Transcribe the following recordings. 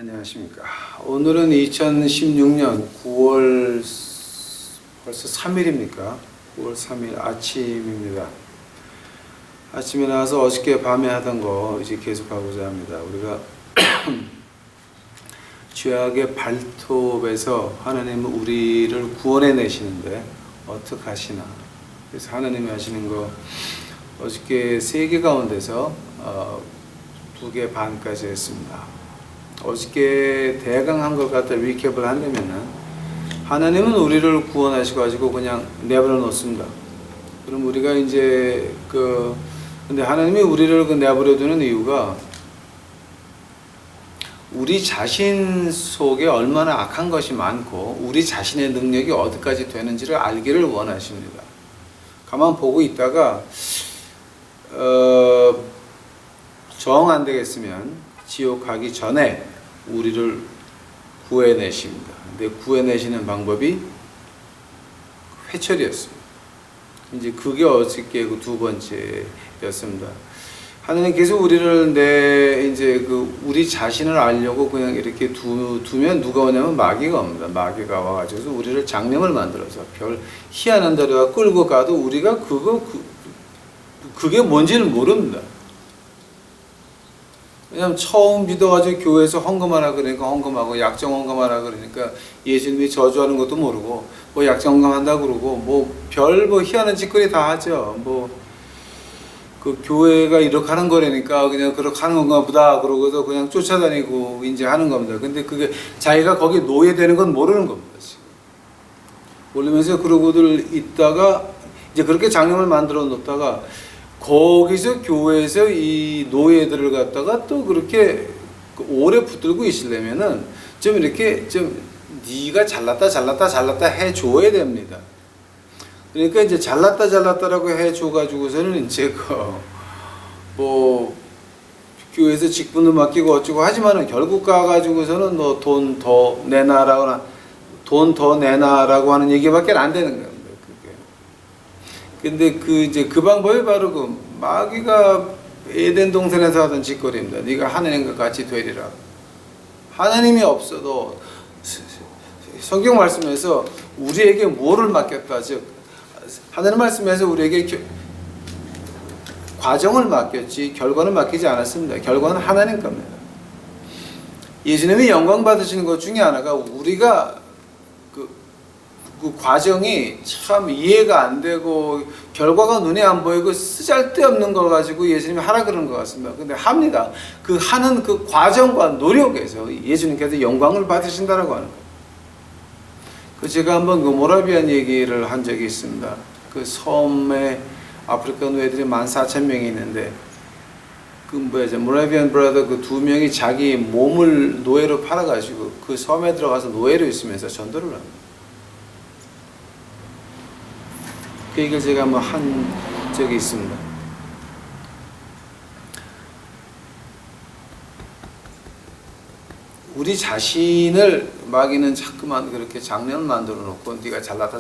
안녕하십니까. 오늘은 2016년 9월 벌써 3일입니까? 9월 3일 아침입니다. 아침에 나와서 어저께 밤에 하던 거 이제 계속하고자 합니다. 우리가 죄악의 발톱에서 하나님은 우리를 구원해 내시는데 어떻게 하시나. 그래서 하나님이 하시는 거 어저께 3개 가운데서 2개 반까지 했습니다. 어저께 대강 한 것 갖다 리캡을 하려면은 하나님은 우리를 구원하시고 가지고 그냥 내버려 놓습니다. 그럼 우리가 이제 근데 하나님이 우리를 내버려 두는 이유가 우리 자신 속에 얼마나 악한 것이 많고 우리 자신의 능력이 어디까지 되는지를 알기를 원하십니다. 가만 보고 있다가 정 안 되겠으면 지옥 가기 전에 우리를 구해내십니다. 근데 구해내시는 방법이 회철이었습니다. 이제 그게 어저께 그 2번째였습니다. 하나님께서 우리를 이제 우리 자신을 알려고 그냥 이렇게 두면 누가 오냐면 마귀가 옵니다. 마귀가 와가지고 우리를 장명을 만들어서 별 희한한 데로 끌고 가도 우리가 그게 뭔지는 모릅니다. 왜냐면 처음 믿어가지고 교회에서 헌금하라 그러니까 헌금하고 약정 헌금하라 그러니까 예수님이 저주하는 것도 모르고 뭐 약정 헌금한다 그러고 별 희한한 짓거리 다 하죠. 교회가 이렇게 하는 거라니까 그냥 그렇게 하는 건가 보다 그러고서 그냥 쫓아다니고 이제 하는 겁니다. 근데 그게 자기가 거기 노예되는 건 모르는 겁니다. 지금. 모르면서 그러고들 있다가 이제 그렇게 장염을 만들어 놓다가 거기서 교회에서 이 노예들을 갖다가 또 그렇게 오래 붙들고 있으려면은 좀 이렇게 네가 잘났다 해줘야 됩니다. 그러니까 이제 잘났다라고 해줘가지고서는 이제 교회에서 직분도 맡기고 어쩌고 하지만은 결국 가가지고서는 너 돈 더 내놔라고 하는 얘기밖에 안 되는 겁니다. 근데 그 방법이 바로 마귀가 에덴 동산에서 하던 짓거리입니다. 네가 하나님과 같이 되리라. 하나님이 없어도 성경 말씀에서 우리에게 뭐를 맡겼다. 즉 하나님 말씀에서 우리에게 과정을 맡겼지 결과는 맡기지 않았습니다. 결과는 하나님 겁니다. 예수님이 영광 받으시는 것 중에 하나가 우리가 그 과정이 참 이해가 안 되고 결과가 눈에 안 보이고 쓰잘데없는 걸 가지고 예수님이 하라 그러는 것 같습니다. 근데 합니다. 하는 그 과정과 노력에서 예수님께서 영광을 받으신다라고 하는 거예요. 제가 한번 모라비안 얘기를 한 적이 있습니다. 그 섬에 아프리카 노예들이 14,000명이 있는데 모라비안 브라더 2명이 자기 몸을 노예로 팔아가지고 그 섬에 들어가서 노예로 있으면서 전도를 합니다. 그 얘기를 제가 한번 한 적이 있습니다. 우리 자신을 마귀는 자꾸만 그렇게 장면을 만들어 놓고 네가 잘났다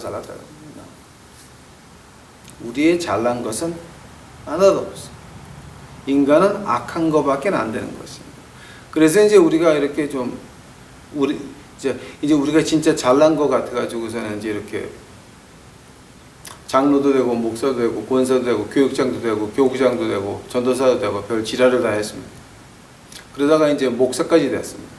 우리의 잘난 것은 하나도 없어. 인간은 악한 것밖에 안 되는 것입니다. 그래서 이제 우리가 이렇게 이제 우리가 진짜 잘난 것 같아가지고서는 이제 이렇게 장로도 되고 목사도 되고 권사도 되고 교육장도 되고 교구장도 되고 전도사도 되고 별 지랄을 다 했습니다. 그러다가 이제 목사까지 됐습니다.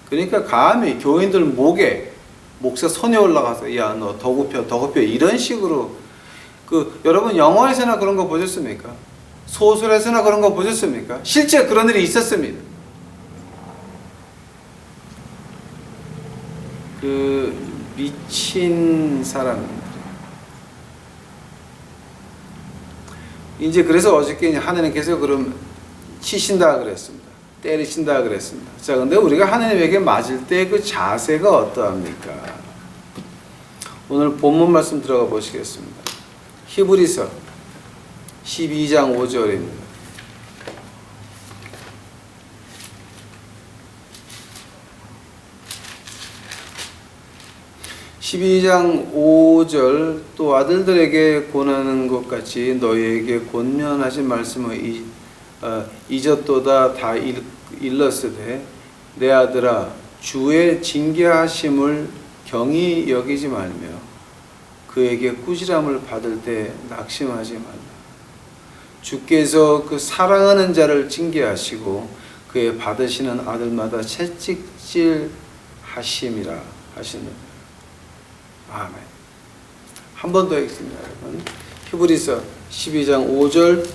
그러니까 감히 교인들 목에 목사 손에 올라가서 야 너 더 굽혀 이런 식으로 여러분 영화에서나 그런 거 보셨습니까? 소설에서나 그런 거 보셨습니까? 실제 그런 일이 있었습니다. 미친 사람 이제 그래서 어저께 하나님께서 그럼 치신다 그랬습니다. 때리신다 그랬습니다. 자, 근데 우리가 하나님에게 맞을 때 그 자세가 어떠합니까? 오늘 본문 말씀 들어가 보시겠습니다. 히브리서 12장 5절입니다. 12장 5절 또 아들들에게 권하는 것 같이 너희에게 권면하신 말씀을 잊었도다 다 일렀으되 내 아들아 주의 징계하심을 경히 여기지 말며 그에게 꾸지람을 받을 때 낙심하지 말라. 주께서 그 사랑하는 자를 징계하시고 그의 받으시는 아들마다 채찍질 하심이라 하시는. 아멘. 한 번 더 읽습니다, 여러분. 히브리서 12장 5절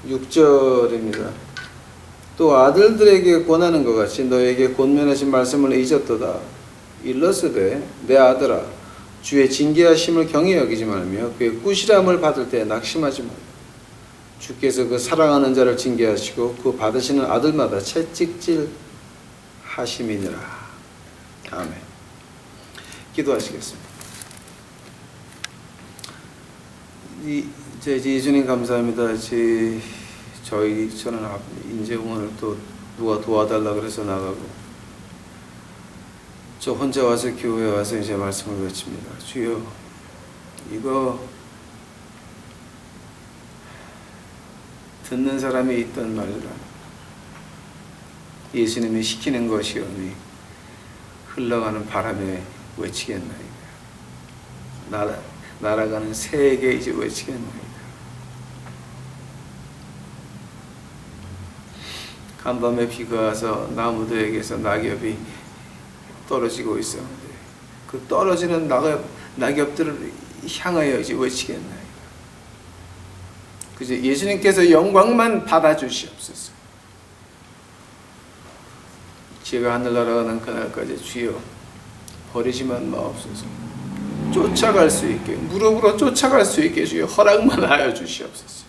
6절입니다. 또 아들들에게 권하는 것 같이 너에게 권면하신 말씀을 잊었도다. 일러스되 내 아들아 주의 징계하심을 경히 여기지 말며 그의 꾸시람을 받을 때 낙심하지 말라. 주께서 그 사랑하는 자를 징계하시고 그 받으시는 아들마다 채찍질 하심이니라. 아멘. 기도하시겠습니다. 예수님 감사합니다. 저는 이제 오늘 또 누가 도와달라 그래서 나가고 저 혼자 와서 교회에 와서 이제 말씀을 외칩니다. 주여, 이거 듣는 사람이 있던 말이라 예수님이 시키는 것이오니 흘러가는 바람에 외치겠나이다. 날아가는 새에게 이제 외치겠나이다. 간밤에 비가 와서 나무들에게서 낙엽이 떨어지고 있었는데 그 떨어지는 낙엽들을 향하여 이제 외치겠나이다. 그저 예수님께서 영광만 받아주시옵소서. 제가 하늘 날아가는 그날까지 주여 버리지만 마옵소서. 쫓아갈 수 있게, 무릎으로 쫓아갈 수 있게 주여 허락만 하여 주시옵소서.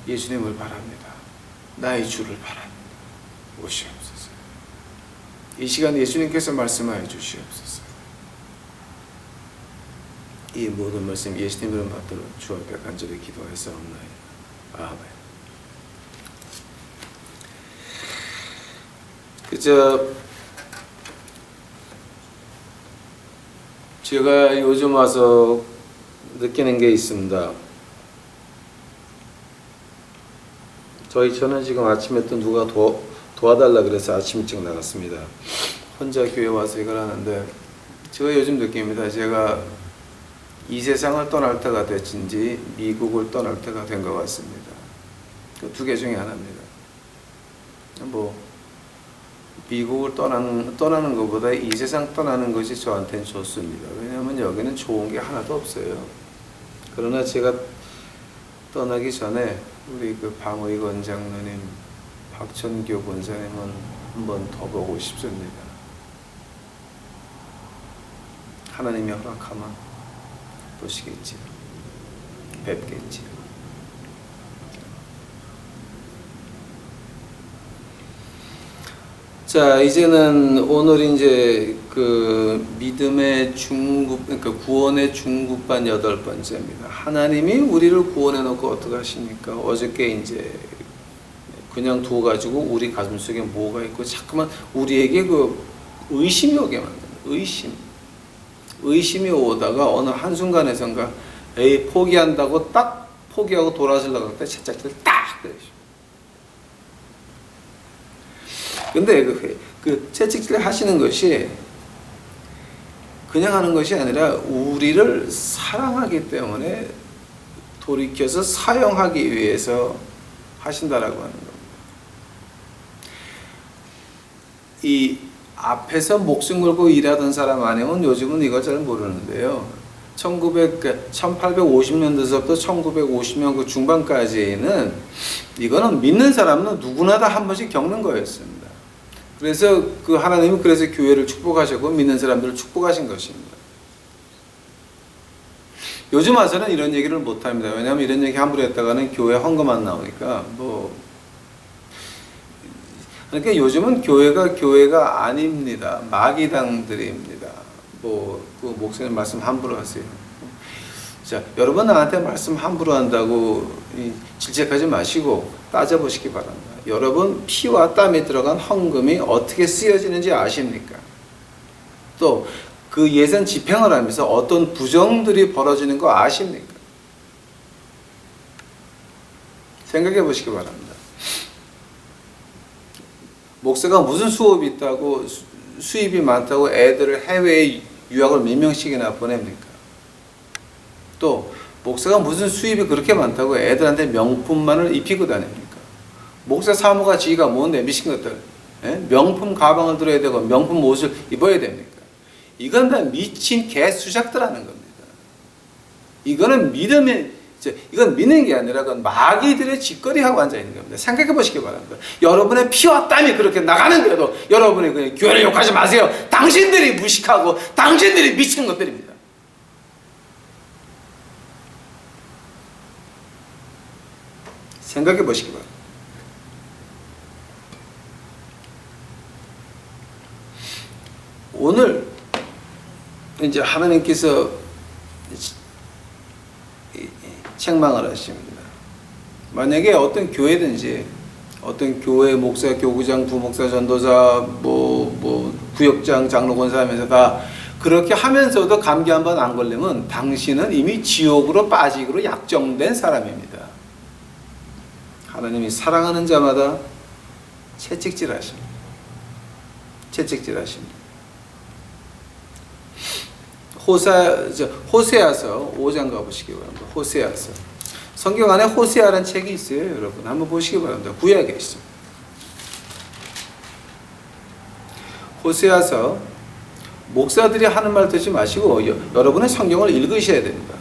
예수님을 바랍니다. 나의 주를 바랍니다. 오시옵소서. 이 시간 예수님께서 말씀하여 주시옵소서. 이 모든 말씀 예수님 이름 받도록 주 앞에 간절히 기도하였사옵나이다. 아멘. 제가 요즘 와서 느끼는 게 있습니다. 저는 지금 아침에 또 누가 도와달라 그래서 아침 일찍 나갔습니다. 혼자 교회 와서 이걸 하는데 제가 요즘 느낍니다. 제가 이 세상을 떠날 때가 됐든지 미국을 떠날 때가 된 것 같습니다. 그 두 개 중에 하나입니다. 미국을 떠나는 것보다 이 세상 떠나는 것이 저한테는 좋습니다. 왜냐하면 여기는 좋은 게 하나도 없어요. 그러나 제가 떠나기 전에 우리 그 방의 권장로님, 박천교 권사님은 한 번 더 보고 싶습니다. 하나님이 허락하면 보시겠지요. 뵙겠지요. 자, 이제는 오늘 이제 그 믿음의 그러니까 구원의 중급반 8번째입니다. 하나님이 우리를 구원해 놓고 어떻게 하십니까? 어저께 이제 그냥 두어가지고 우리 가슴 속에 뭐가 있고 자꾸만 우리에게 그 의심이 오게 만듭니다. 의심이 오다가 어느 한순간에선가 포기한다고 딱 포기하고 돌아서려고 할 때 채찍질 딱 때리죠. 근데 그 채찍질 하시는 것이 그냥 하는 것이 아니라 우리를 사랑하기 때문에 돌이켜서 사용하기 위해서 하신다라고 하는 겁니다. 이 앞에서 목숨 걸고 일하던 사람 아니면 요즘은 이거 잘 모르는데요. 1850년대서부터 1950년 그 중반까지는 이거는 믿는 사람은 누구나 다 한 번씩 겪는 거였습니다. 그래서 그 하나님은 그래서 교회를 축복하셨고 믿는 사람들을 축복하신 것입니다. 요즘 와서는 이런 얘기를 못 합니다. 왜냐하면 이런 얘기 함부로 했다가는 교회 헌금 안 나오니까 그러니까 요즘은 교회가 아닙니다. 마귀당들입니다. 그 목사님 말씀 함부로 하세요. 자, 여러분 나한테 말씀 함부로 한다고 질책하지 마시고 따져보시기 바랍니다. 여러분 피와 땀이 들어간 헌금이 어떻게 쓰여지는지 아십니까? 또 그 예산 집행을 하면서 어떤 부정들이 벌어지는 거 아십니까? 생각해 보시기 바랍니다. 목사가 무슨 수업이 있다고 수입이 많다고 애들을 해외에 유학을 몇 명씩이나 보냅니까? 또 목사가 무슨 수입이 그렇게 많다고 애들한테 명품만을 입히고 다닙니까? 목사 사모가 지가 뭔데 미친 것들, 명품 가방을 들어야 되고 명품 옷을 입어야 됩니까? 이건 다 미친 개수작들 하는 겁니다. 이거는 이건 믿는 게 아니라 그건 마귀들의 짓거리하고 앉아있는 겁니다. 생각해 보시기 바랍니다. 여러분의 피와 땀이 그렇게 나가는데도 여러분이 그냥 교회를 욕하지 마세요. 당신들이 무식하고 당신들이 미친 것들입니다. 생각해 보시기 바랍니다. 오늘 이제 하나님께서 책망을 하십니다. 만약에 어떤 교회든지 어떤 교회 목사, 교구장, 부목사, 전도사, 구역장, 장로, 권사 하면서 다 그렇게 하면서도 감기 한 번 안 걸리면 당신은 이미 지옥으로 빠지기로 약정된 사람입니다. 하나님이 사랑하는 자마다 채찍질하십니다. 채찍질하십니다. 호세아서 5장 가보시기 바랍니다. 호세아서. 성경 안에 호세아라는 책이 있어요. 여러분 한번 보시기 바랍니다. 구약에 있어. 호세아서. 목사들이 하는 말 듣지 마시고 여러분의 성경을 읽으셔야 됩니다.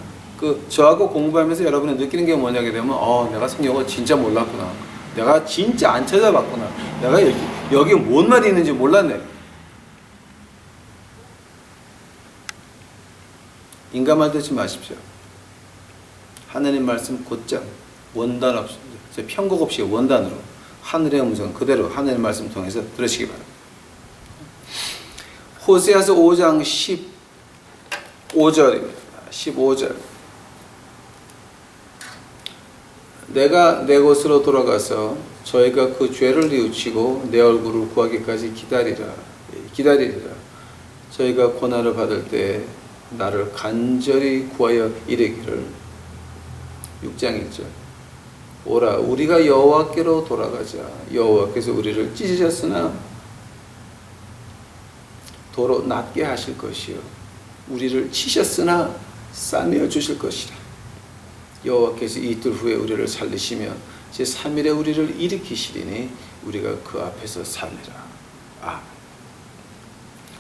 저하고 공부하면서 여러분이 느끼는 게 뭐냐게 되면 내가 성경을 진짜 몰랐구나. 내가 진짜 안 찾아봤구나. 내가 여기 뭔 말이 있는지 몰랐네. 인간 말 듣지 마십시오. 하나님 말씀 곧장 원단 없이 편곡 없이 원단으로 하늘의 음성 그대로 하나님 말씀 통해서 들으시기 바랍니다. 호세아서 5장 15절입니다. 15절. 내가 내 곳으로 돌아가서 저희가 그 죄를 뉘우치고 내 얼굴을 구하기까지 기다리리라. 저희가 고난을 받을 때 나를 간절히 구하여 이르기를 6장 1절 오라 우리가 여호와께로 돌아가자. 여호와께서 우리를 찢으셨으나 도로 낫게 하실 것이요 우리를 치셨으나 싸매어 주실 것이라. 여호와께서 이틀 후에 우리를 살리시며 제3일에 우리를 일으키시리니 우리가 그 앞에서 살리라.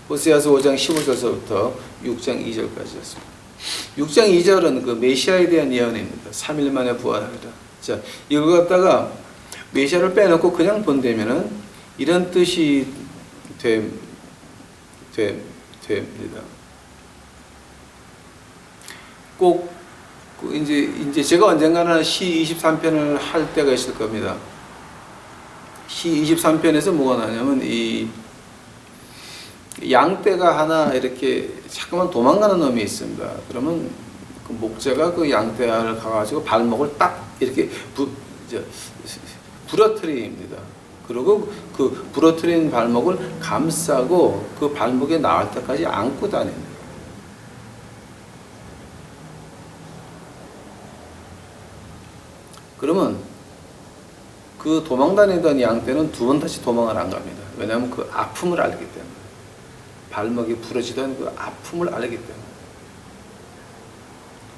호세아서 5장 15절서부터 6장 2절까지였습니다. 6장 2절은 그 메시아에 대한 예언입니다. 3일 만에 부활하리라. 자, 이거 갖다가 메시아를 빼놓고 그냥 본다면은 이런 뜻이 됩니다. 꼭 이제 제가 언젠가는 시 23편을 할 때가 있을 겁니다. 시 23편에서 뭐가 나냐면 이 양떼가 하나 이렇게 자꾸만 도망가는 놈이 있습니다. 그러면 그 목자가 그 양떼를 가가지고 발목을 딱 이렇게 부러뜨립니다. 그리고 그 부러뜨린 발목을 감싸고 그 발목에 나올 때까지 안고 다닙니다. 그러면 그 도망다니던 양떼는 두 번 다시 도망을 안 갑니다. 왜냐하면 그 아픔을 알기 때문에. 발목이 부러지던 그 아픔을 알기 때문에.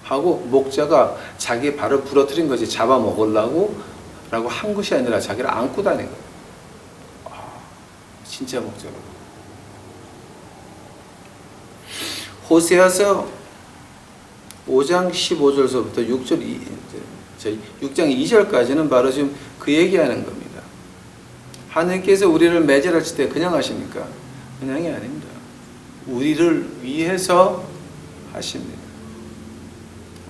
하고 목자가 자기 발을 부러뜨린 것이 잡아먹으려고 라고 한 것이 아니라 자기를 안고 다닌 거예요. 진짜 목자가. 호세아서 5장 15절서부터 6장 2절까지는 바로 지금 그 얘기하는 겁니다. 하나님께서 우리를 매질하실 때 그냥 하십니까? 그냥이 아닙니다. 우리를 위해서 하십니다.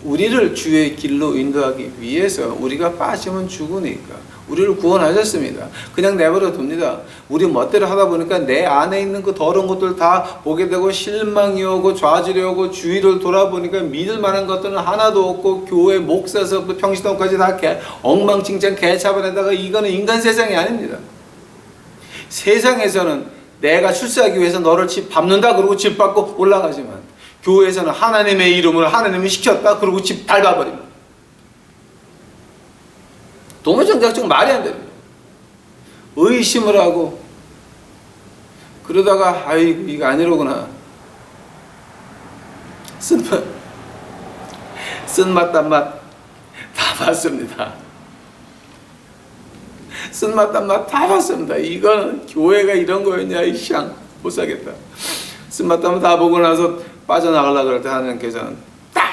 우리를 주의 길로 인도하기 위해서 우리가 빠지면 죽으니까 우리를 구원하셨습니다. 그냥 내버려 둡니다. 우리 멋대로 하다 보니까 내 안에 있는 그 더러운 것들 다 보게 되고 실망이 오고 좌절이 오고 주위를 돌아보니까 믿을 만한 것들은 하나도 없고 교회 목사서부터 평신도까지 다 엉망진창 개차반에다가 이거는 인간 세상이 아닙니다. 세상에서는 내가 출세하기 위해서 너를 집 밟는다 그러고 집 밟고 올라가지만 교회에서는 하나님의 이름을 하나님이 시켰다 그러고 집 밟아버립니다. 도무정작정 말이 안 됩니다. 의심을 하고 그러다가 아이고 이거 아니로구나. 쓴맛 단맛 다 봤습니다. 쓴맛 단맛 다 봤습니다. 이거는 교회가 이런 거였냐 이샹 못 사겠다. 쓴맛 단맛 다 보고 나서 빠져나가려고 그럴 때 하나님께서는 딱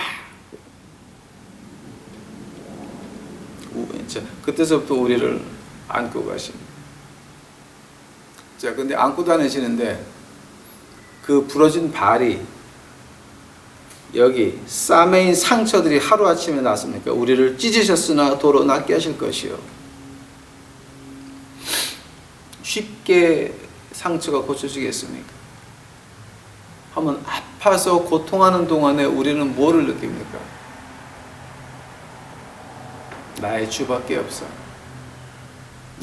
그때서부터 우리를 안고 가십니다. 자, 근데 안고 다니시는데 그 부러진 발이 여기 싸매인 상처들이 하루아침에 났습니까? 우리를 찢으셨으나 도로 낫게 하실 것이요. 쉽게 상처가 고쳐지겠습니까? 한번 아파서 고통하는 동안에 우리는 뭐를 느낍니까? 나의 주밖에 없어.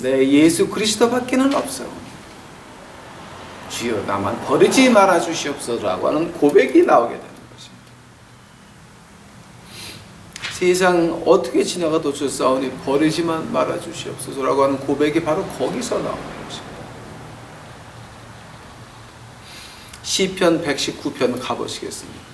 내 예수 그리스도밖에는 없어. 주여 나만 버리지 말아 주시옵소서라고 하는 고백이 나오게 됩니다. 세상 어떻게 지나가도 저 싸우니 버리지만 말아 주시옵소서라고 하는 고백이 바로 거기서 나오는 것입니다. 시편 119편 가보시겠습니다.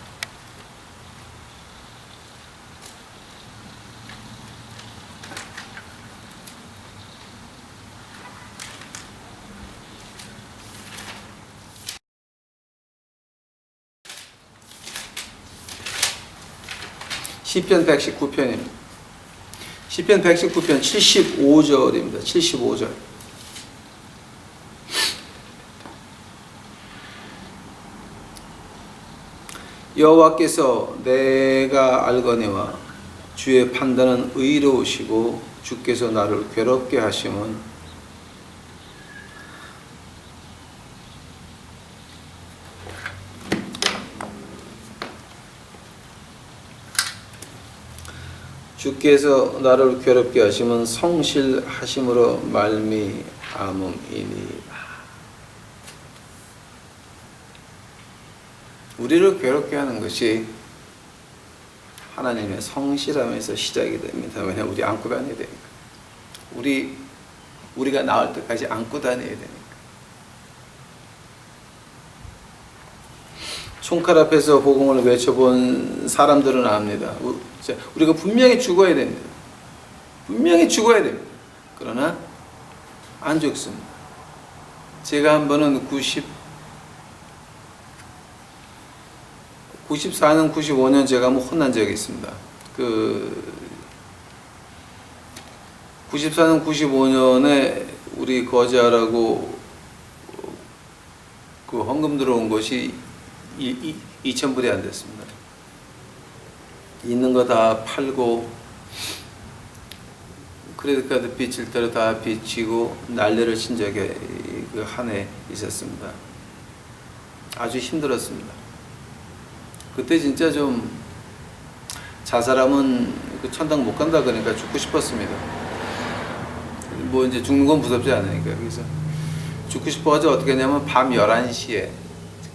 시편 119편입니다. 시편 119편 75절입니다. 75절. 여호와께서 내가 알거니와 주의 판단은 의로우시고 주께서 나를 괴롭게 하심은 주께서 나를 괴롭게 하심은 성실하심으로 말미암음이니라. 우리를 괴롭게 하는 것이 하나님의 성실함에서 시작이 됩니다. 왜냐하면 우리 안고 다녀야 되니까. 우리가 나을 때까지 안고 다녀야 되니까. 총칼 앞에서 복음을 외쳐본 사람들은 압니다. 우리가 분명히 죽어야 됩니다. 분명히 죽어야 됩니다. 그러나 안 죽습니다. 제가 한 번은 94년, 95년 제가 한번 혼난 적이 있습니다. 94년, 95년에 우리 거지하라고 그 헌금 들어온 것이 2,000불이 안 됐습니다. 있는 거 다 팔고 크레딧카드 빚을 따라 다 빚지고 난리를 친 적이 그 한 해 있었습니다. 아주 힘들었습니다. 그때 진짜 좀 자살하면 그 천당 못 간다 그러니까 죽고 싶었습니다. 뭐 이제 죽는 건 무섭지 않으니까. 그래서 죽고 싶어가지고 어떻게 했냐면 밤 11시에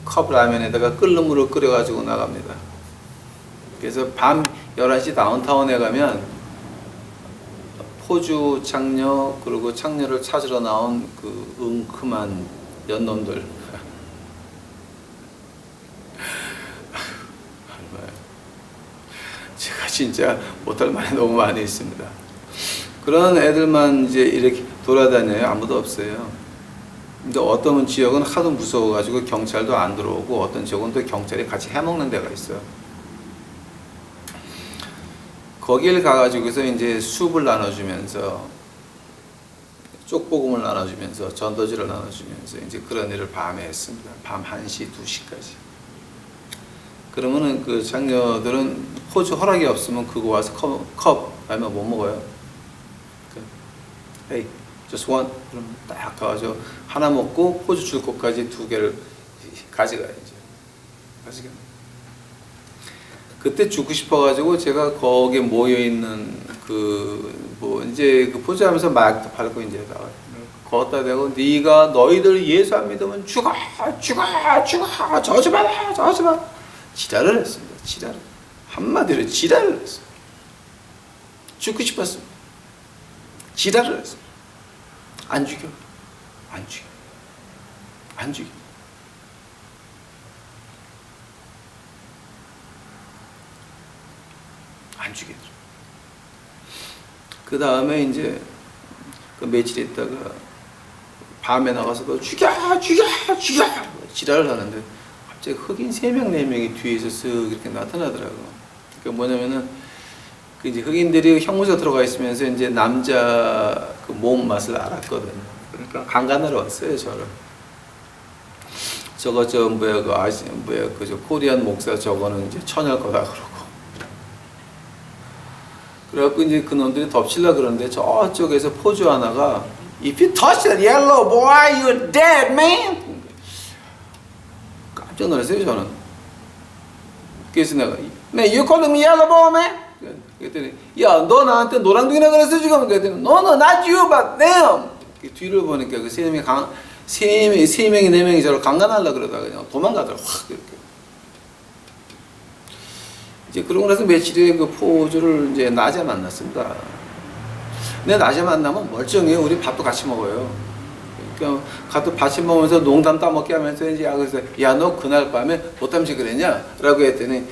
컵 라면에다가 끓는 물을 끓여가지고 나갑니다. 그래서 밤 11시 다운타운에 가면 포주 창녀 그리고 창녀를 찾으러 나온 그 웅큼한 연놈들 제가 진짜 못할 말이 너무 많이 있습니다. 그런 애들만 이제 이렇게 돌아다녀요. 아무도 없어요. 근데 어떤 지역은 하도 무서워가지고 경찰도 안 들어오고 어떤 지역은 또 경찰이 같이 해먹는 데가 있어요. 거길 가가지고서 이제 숲을 나눠주면서 쪽복음을 나눠주면서 전도지를 나눠주면서 이제 그런 일을 밤에 했습니다. 밤 1시, 2시까지. 그러면은 그 장녀들은 포주 허락이 없으면 그거 와서 컵 아니면 못 먹어요. Hey, just one. 그럼 딱 가가지고 하나 먹고 포주 줄 것까지 2개를 가져가야죠. 그때 죽고 싶어가지고 제가 거기에 모여있는 뭐 이제 그 포주하면서 막도 팔고 이제 나와요. 걷다 대고 네가 너희들 예수 안 믿으면 죽어 저주받아 지랄을 했습니다. 지랄 한마디로 지랄을 했어요. 죽고 싶었습니다. 지랄을 했어요. 안 죽여. 안 죽이더라. 그 다음에 이제 그 며칠 있다가 밤에 나가서도 죽여 지랄을 하는데 갑자기 흑인 3명 4명이 뒤에서 쓱 이렇게 나타나더라고. 그러니까 뭐냐면은 그 이제 흑인들이 형무소 들어가 있으면서 이제 남자 그 몸 맛을 알았거든. 그러니까 강간하러 왔어요 저를. 저거 저 뭐야 그 아시 뭐야 그 저 코리안 목사 저거는 이제 처녀일 거다 그러고. 그래갖고 이제 그놈들이 덮치려 그러는데 저쪽에서 포주 하나가 If you touch that yellow boy, you're dead, man. 깜짝 놀랐어요 저는. 그래서 내가 Man, you calling me yellow boy, man? 그랬더니 야, 너 나한테 노랑둥이라 그랬어 지금? 그랬더니 No, not you, but them. 뒤를 보니까 그 세 명이 네 명이 저를 강간하려고 그러다가 그냥 도망가더라 확 이렇게. 이제 그러고 나서 며칠 후에 그 포주를 이제 낮에 만났습니다. 근데 낮에 만나면 멀쩡해요. 우리 밥도 같이 먹어요. 그러니까 가도 같이 먹으면서 농담 따먹게 하면서 이제 그래서 야, 너 그날 밤에 뭐 때문에 그랬냐? 라고 했더니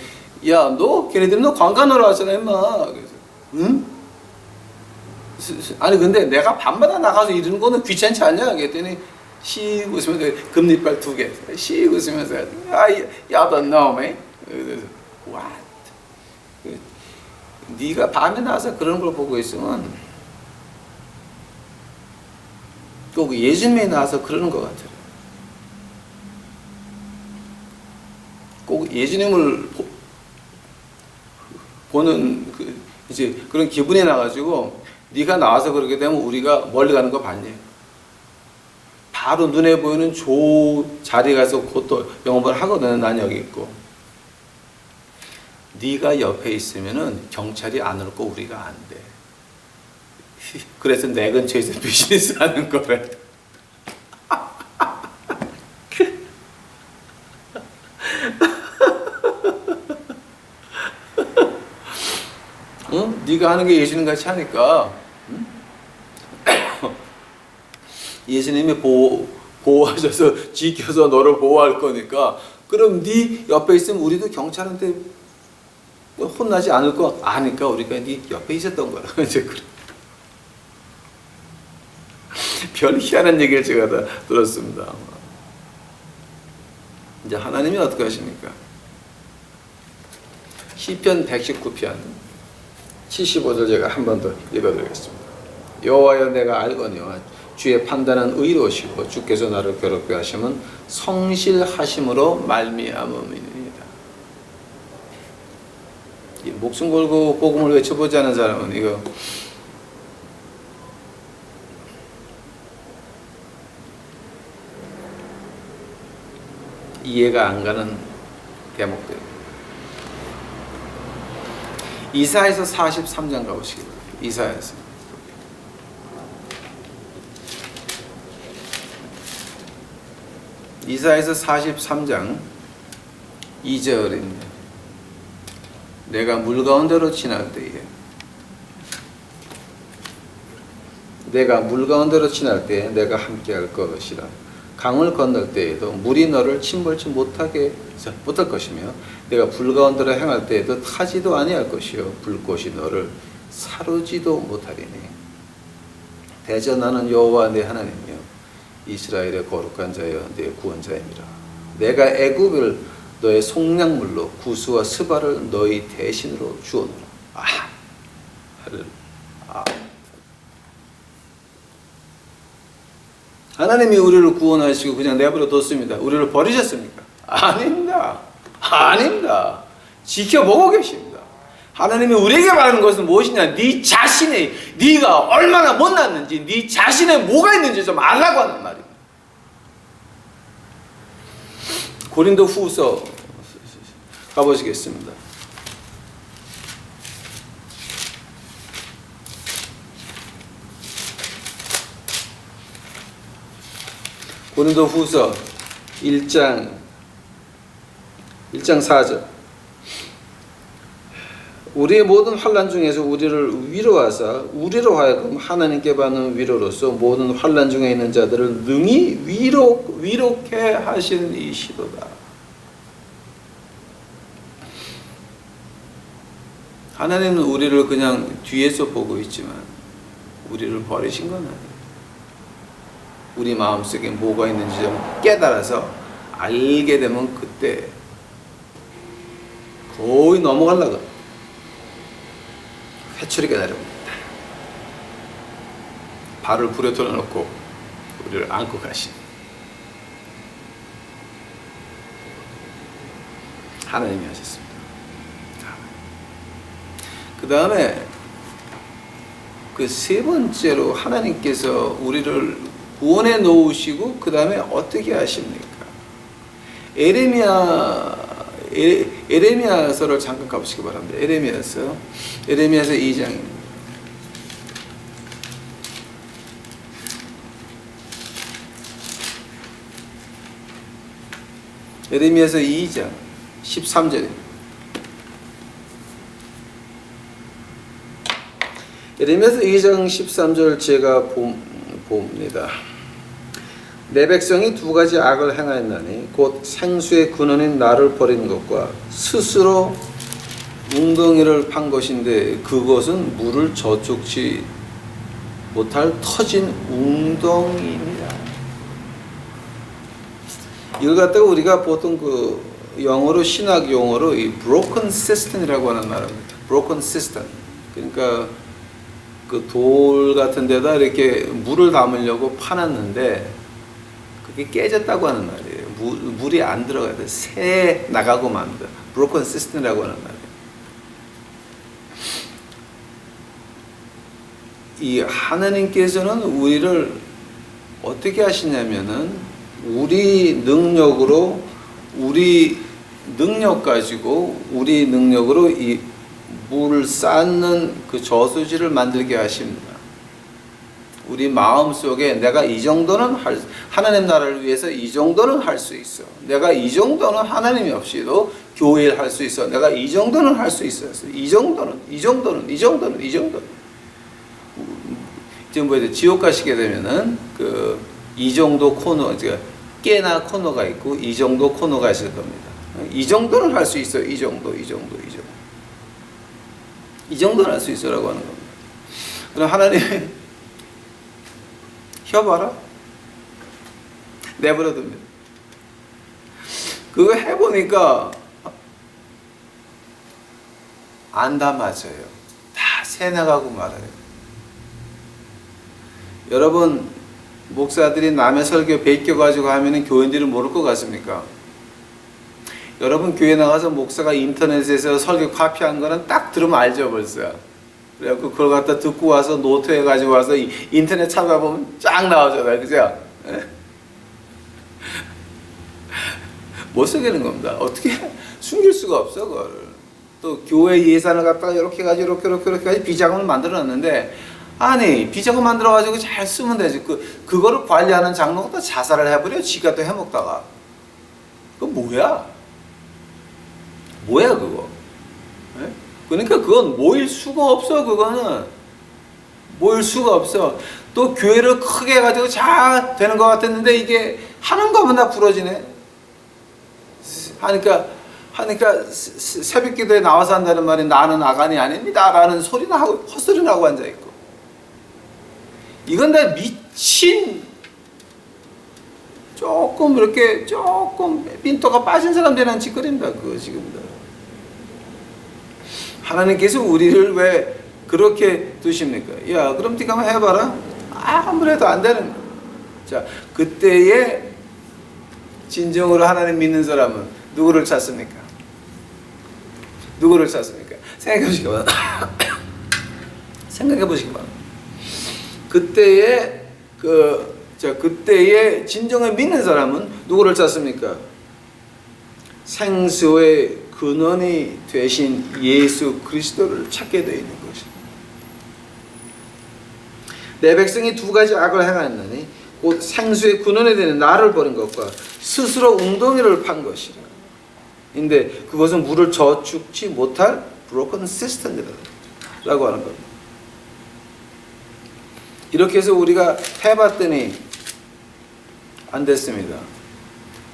야, 너 걔네들은 너 관광하러 왔잖아 임마. 그래서 응? 아니 근데 내가 밤마다 나가서 이러는 거는 귀찮지 않냐? 그랬더니 씩 웃으면서 금리빨 2개 씩 웃으면서 야, don't know me. 그래서 what? 네가 밤에 나와서 그런 걸 보고 있으면 꼭 예수님에 나와서 그러는 것 같아요. 꼭 예수님을 보는 이제 그런 기분이 나가지고 네가 나와서 그러게 되면 우리가 멀리 가는 거 봤니? 바로 눈에 보이는 자리에 가서 그것도 영업을 하거든. 난 여기 있고. 네가 옆에 있으면은 경찰이 안 올 거 우리가 안 돼. 그래서 내 근처에서 비즈니스 하는 거래. 응? 네가 하는 게 예수님 같이 하니까 응? 예수님이 보호하셔서 지켜서 너를 보호할 거니까 그럼 네 옆에 있으면 우리도 경찰한테 혼나지 않을 거 아니까 우리가 네 옆에 있었던 거라. 이제 그래. 별 희한한 얘기를 제가 다 들었습니다. 이제 하나님이 어떻게 하십니까? 시편 119편 75절 제가 한 번 더 읽어드리겠습니다. 여호와여 내가 알거니와 주의 판단은 의로우시고 주께서 나를 괴롭게 하심은 성실하심으로 말미암음이니이다. 목숨 걸고 복음을 외쳐보지 않은 사람은 이거 이해가 안 가는 대목들. 이사야서 43장 가보시기 바랍니다. 이사야서. 이사야서 43장 2절입니다. 내가 물 가운데로 지날 때에 내가 함께 할 것이라. 강을 건널 때에도 물이 너를 침몰치 못할 것이며 내가 불 가운데로 행할 때에도 타지도 아니할 것이요 불꽃이 너를 사르지도 못하리니. 대저 나는 여호와 내 하나님이여 이스라엘의 거룩한 자여 내 구원자임이라. 내가 애굽을 너의 속량물로 구스와 스바를 너희 대신으로 주오노라. 하나님이 우리를 구원하시고 그냥 내버려 뒀습니다. 우리를 버리셨습니까? 아닙니다. 아닙니다. 지켜보고 계십니다. 하나님이 우리에게 말하는 것은 무엇이냐? 네 자신의, 네가 얼마나 못났는지, 네 자신의 뭐가 있는지 좀 알라고 하는 말입니다. 고린도 후서 가보시겠습니다. 고린도 후서 1장 4절. 우리의 모든 환난 중에서 우리를 위로하사 우리로 하여금 하나님께 받는 위로로서 모든 환난 중에 있는 자들을 능히 위롭게 하시는 이시도다. 하나님은 우리를 그냥 뒤에서 보고 있지만 우리를 버리신 건 아니에요. 우리 마음속에 뭐가 있는지 좀 깨달아서 알게 되면 그때 거의 넘어가려고 회초리 기다립니다. 발을 불에 돌려놓고 우리를 안고 가신 하나님이 하셨습니다. 그 다음에 그 세 번째로 하나님께서 우리를 구원해 놓으시고 그 다음에 어떻게 하십니까? 에레미야서를 잠깐 가보시기 바랍니다. 에레미야서 2장입니다. 에레미야서 2장 13절입니다. 에레미야서 2장 13절 제가 봅니다. 내 백성이 두 가지 악을 행하였나니 곧 생수의 근원인 나를 버리는 것과 스스로 웅덩이를 판 것인데 그것은 물을 저축치 못할 터진 웅덩이입니다. 이걸 갖다가 우리가 보통 그 영어로 신학 용어로 이 broken cistern이라고 하는 말입니다. broken cistern. 그러니까 그 돌 같은 데다 이렇게 물을 담으려고 파놨는데 그게 깨졌다고 하는 말이에요. 물이 안 들어가야 돼. 새 나가고 맙니다. broken cistern이라고 하는 말이에요. 이 하나님께서는 우리를 어떻게 하시냐면은 우리 능력으로 우리 능력 가지고 우리 능력으로 이 물을 쌓는 그 저수지를 만들게 하십니다. 우리 마음 속에 내가 이 정도는 하나님 나라를 위해서 이 정도는 할 수 있어. 내가 이 정도는 하나님이 없이도 교회를 할 수 있어. 내가 이 정도는 할 수 있어. 이 정도는. 지금 뭐 지옥 가시게 되면은 그 이 정도 코너, 깨나 코너가 있고 이 정도 코너가 있을 겁니다. 이 정도는 할 수 있어. 이 정도는 할 수 있어라고 하는 겁니다. 그럼 하나님 혀봐라. 내버려둡니다. 그거 해보니까 안 담아져요. 다 새나가고 말아요. 여러분 목사들이 남의 설교 베껴가지고 하면은 교인들이 모를 것 같습니까? 여러분 교회 나가서 목사가 인터넷에서 설교 카피한 거는 딱 들으면 알죠 벌써. 그래갖고 그걸 갖다 듣고 와서 노트 해가지고 와서 인터넷 찾아보면 쫙 나오잖아요. 그죠? 못 쓰겠는 겁니다. 어떻게 숨길 수가 없어 그거를. 또 교회 예산을 갖다가 이렇게 해가지고 이렇게 비자금을 만들어놨는데 아니 비자금 만들어가지고 잘 쓰면 되지. 그거를 관리하는 장로가 또 자살을 해버려. 지가 또 해먹다가. 그거 뭐야 그거. 네? 그러니까 그건 모일 수가 없어. 그거는 모일 수가 없어. 또 교회를 크게 해가지고 잘 되는 것 같았는데 이게 하는 거보다 부러지네. 하니까 새벽 기도에 나와서 한다는 말이 나는 아간이 아닙니다 라는 소리나 하고 헛소리나 하고 앉아있고, 이건 다 미친 조금 빈도가 빠진 사람들이란 짓거리입니다. 그거 지금 하나님께서 우리를 왜 그렇게 두십니까? 야, 그럼 네가 한번 해봐라. 아무래도 안 되는 거야. 자, 그때에 진정으로 하나님 믿는 사람은 누구를 찾습니까? 생각해 보시기 바랍니다. 그때에 진정을 믿는 사람은 누구를 찾습니까? 생수의 근원이 되신 예수 그리스도를 찾게 되어 있는 것입니다. 내 백성이 두 가지 악을 행하였나니 곧 생수의 근원이 되는 나를 버린 것과 스스로 웅덩이를 판 것이라. 근데 그것은 물을 저축치 못할 broken cistern이라고 하는 겁니다. 이렇게 해서 우리가 해봤더니 안 됐습니다.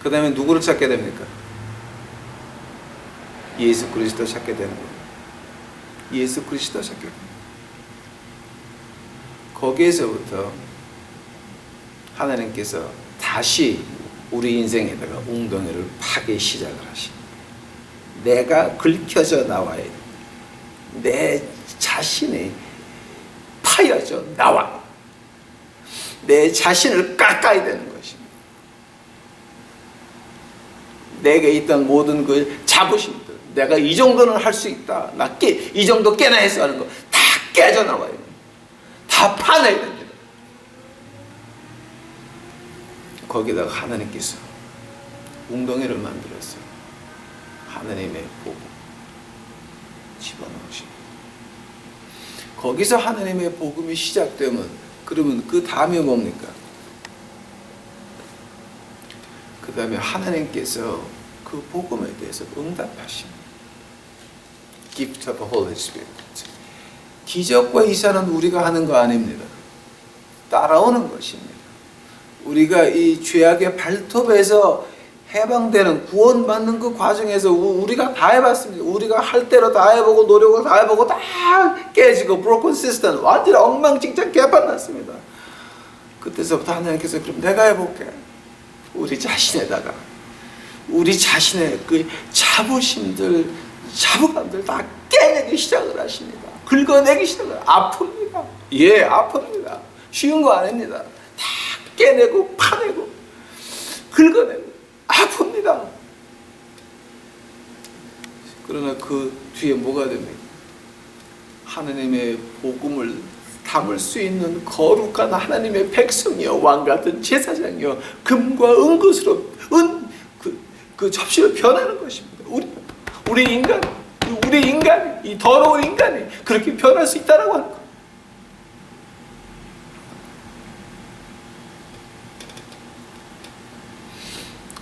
그 다음에 누구를 찾게 됩니까? 예수 그리스도 찾게 되는 거예요. 예수 그리스도 자격입니다. 거기에서부터 하나님께서 다시 우리 인생에다가 웅덩이를 파기 시작을 하십니다. 내가 긁혀져 나와야 돼. 내 자신이 파여져 나와. 내 자신을 깎아야 되는 것입니다. 내게 있던 모든 그 자부심들, 내가 이 정도는 할 수 있다, 이 정도 깨나 해서 하는 거 다 깨져 나와요. 다 파내야 됩니다. 거기다가 하나님께서 웅덩이를 만들어서 하나님의 복음 집어넣으십니다. 거기서 하나님의 복음이 시작되면 그러면 그 다음에 뭡니까? 그 다음에 하나님께서 그 복음에 대해서 응답하십니다. Gift of the Holy Spirit. 기적과 이사는 우리가 하는 거 아닙니다. 따라오는 것입니다. 우리가 이 죄악의 발톱에서 해방되는 구원받는 그 과정에서 우리가 다 해봤습니다. 우리가 할 대로 다 해보고 노력을 다 해보고 다 깨지고 broken system 완전히 엉망진창 개판났습니다. 그때서부터 하나님께서 그럼 내가 해볼게. 우리 자신에다가 우리 자신의 그 자부심들 자부감들 다 깨내기 시작을 하십니다. 긁어내기 시작을 아픕니다. 예, 아픕니다. 쉬운 거 아닙니다. 다 깨내고 파내고 긁어내고 아픕니다. 그러나 그 뒤에 뭐가 됩니까? 하나님의 복음을 담을 수 있는 거룩한 하나님의 백성이여 왕같은 제사장이여 금과 은것으로 그 접시를 변하는 것입니다. 우리 인간이 이 더러운 인간이 그렇게 변할 수 있다라고 하는 것.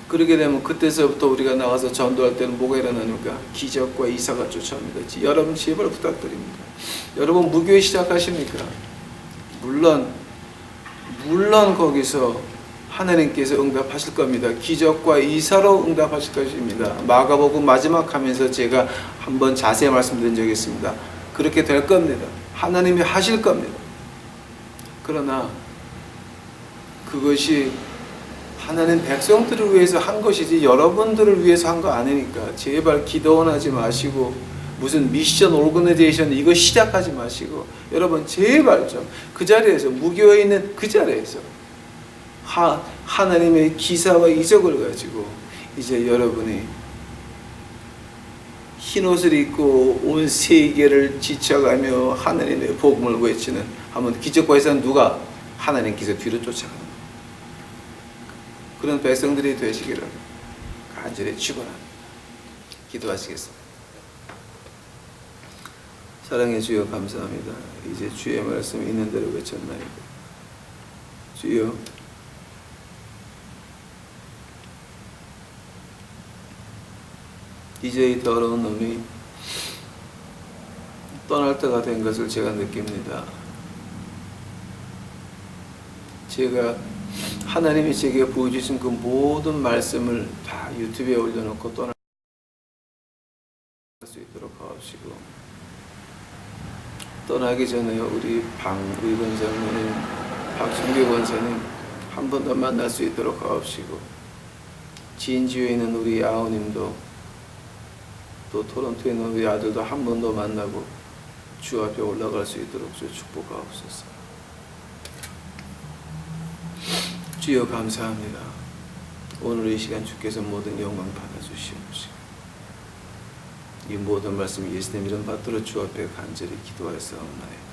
그렇게 되면 그때서부터 우리가 나가서 전도할 때는 뭐가 일어나니까 기적과 이사가 쫓아옵니다. 여러분 제발 부탁드립니다. 여러분 무교회 시작하십니까? 물론 거기서 하나님께서 응답하실 겁니다. 기적과 이사로 응답하실 것입니다. 마가복음 마지막 하면서 제가 한번 자세히 말씀드린 적이 있습니다. 그렇게 될 겁니다. 하나님이 하실 겁니다. 그러나 그것이 하나님 백성들을 위해서 한 것이지 여러분들을 위해서 한 거 아니니까 제발 기도원 하지 마시고 무슨 미션 오르거나이제이션 이거 시작하지 마시고 여러분 제발 좀 그 자리에서 무교에 있는 그 자리에서 하나님의 기사와 이적을 가지고 이제 여러분이 흰옷을 입고 온 세계를 지쳐가며 하나님의 복음을 외치는 한번 기적과 이사는 누가 하나님께서 뒤로 쫓아가는 그런 백성들이 되시기를 간절히 축원합니다. 기도하시겠습니다. 사랑의 주여 감사합니다. 이제 주의 말씀 있는 대로 외쳤나이다. 주여 이제 이 더러운 놈이 떠날 때가 된 것을 제가 느낍니다. 제가 하나님이 제게 보여주신 그 모든 말씀을 다 유튜브에 올려놓고 떠날 수 있도록 하옵시고 떠나기 전에 우리 방의 권사님, 박준규 권사님 한 번 더 만날 수 있도록 하옵시고 진주에 있는 우리 아우님도 또 토론토에 있는 우리 아들도 한 번 더 만나고 주 앞에 올라갈 수 있도록 주 축복하옵소서. 주여 감사합니다. 오늘 이 시간 주께서 모든 영광 받아주시옵시고 이 모든 말씀 예수님 이름 받들어 주 앞에 간절히 기도하였사옵나이다.